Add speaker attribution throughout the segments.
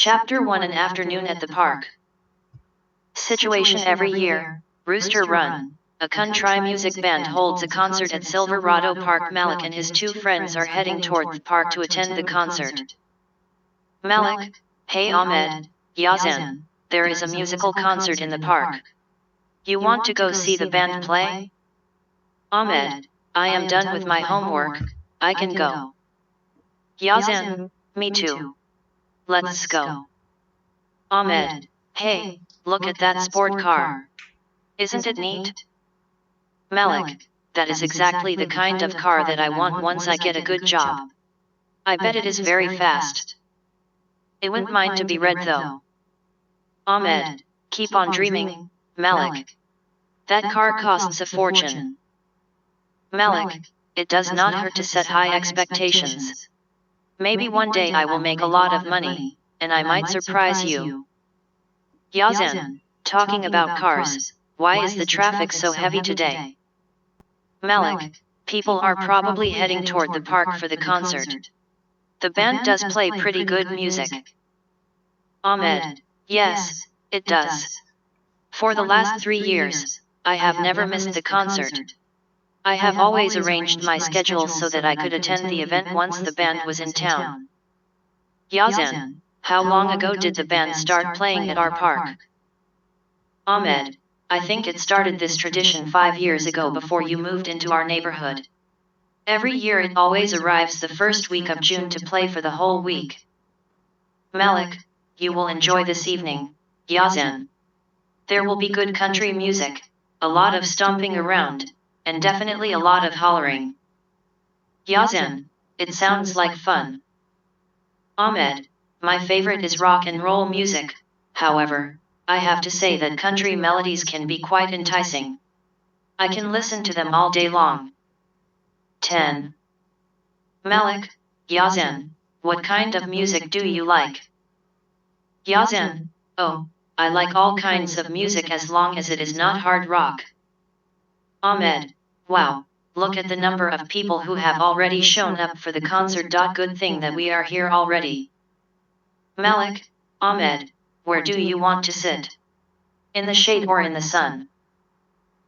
Speaker 1: Chapter 1 An afternoon at the park. Situation every year, Rooster Run, a country music band holds a concert at Silverado Park. Malik and his two friends are heading toward the park to attend the concert. Malik, hey Ahmed, Yazen, there is a musical concert in the park. You want to go see the band play? Ahmed, I am done with my homework, I can go. Yazen, me too. Let's go. Ahmed, hey, look at that sport car. Isn't it neat? Malik, that is exactly the kind of car that I want once I get a good job. I bet it is very fast. It wouldn't mind to be red though. Ahmed, keep on dreaming, Malik. That car costs a fortune. Malik, it does not hurt to set high expectations. Maybe one day I will make a lot of money, and I might surprise you. Yazen, talking about cars, why is the traffic so heavy today? Malik, people are probably heading toward the park for the concert. The band does play pretty good music. Ahmed, yes, it does. For the last 3 years, I have never missed the concert. I have always arranged my schedule so that I could attend the event once the band was in town. Yazen, how long ago did the band start playing at our park? Ahmed, I think it started this tradition 5 years ago before you moved into our neighborhood. Every year it always arrives the first week of June to play for the whole week. Malik, you will enjoy this evening, Yazen. There will be good country music, a lot of stomping around, and definitely a lot of hollering. Yazen, it sounds like fun. Ahmed, my favorite is rock and roll music, however, I have to say that country melodies can be quite enticing. I can listen to them all day long. 10. Malik, Yazen, what kind of music do you like? Yazen, oh, I like all kinds of music as long as it is not hard rock. Ahmed, wow, look at the number of people who have already shown up for the concert. Good thing that we are here already. Malik, Ahmed, where do you want to sit? In the shade or in the sun?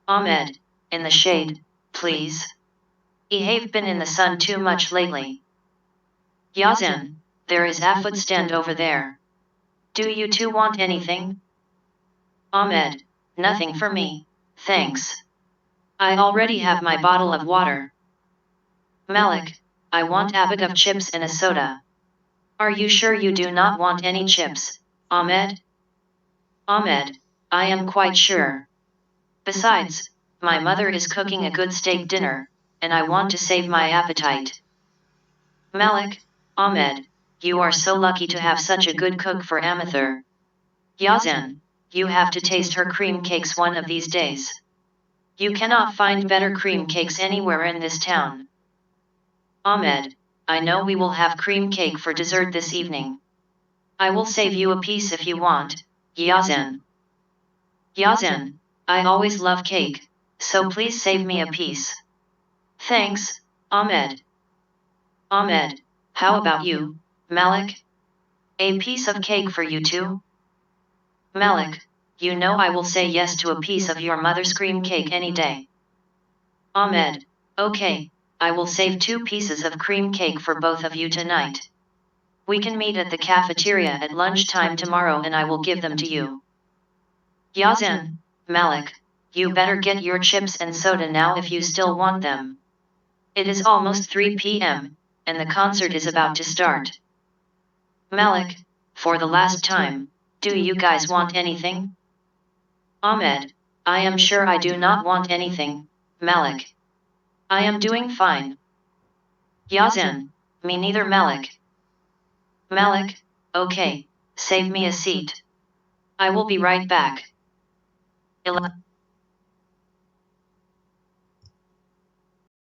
Speaker 1: Ahmed, in the shade, please. I have been in the sun too much lately. Yazen, there is a food stand over there. Do you two want anything? Ahmed, nothing for me, thanks. I already have my bottle of water. Malik, I want a bag of chips and a soda. Are you sure you do not want any chips, Ahmed? Ahmed, I am quite sure. Besides, my mother is cooking a good steak dinner, and I want to save my appetite. Malik, Ahmed, you are so lucky to have such a good cook for Amathur. Yazen, you have to taste her cream cakes one of these days. You cannot find better cream cakes anywhere in this town. Ahmed, I know we will have cream cake for dessert this evening. I will save you a piece if you want, Yazen. Yazen, I always love cake, so please save me a piece. Thanks, Ahmed. Ahmed, how about you, Malik? A piece of cake for you too? Malik, you know I will say yes to a piece of your mother's cream cake any day. Ahmed, okay, I will save 2 pieces of cream cake for both of you tonight. We can meet at the cafeteria at lunchtime tomorrow and I will give them to you. Yazen, Malik, you better get your chips and soda now if you still want them. It is almost 3 p.m., and the concert is about to start. Malik, for the last time, do you guys want anything? Ahmed, I am sure I do not want anything, Malik. I am doing fine. Yazen, me neither, Malik. Malik, okay, save me a seat. I will be right back. 11.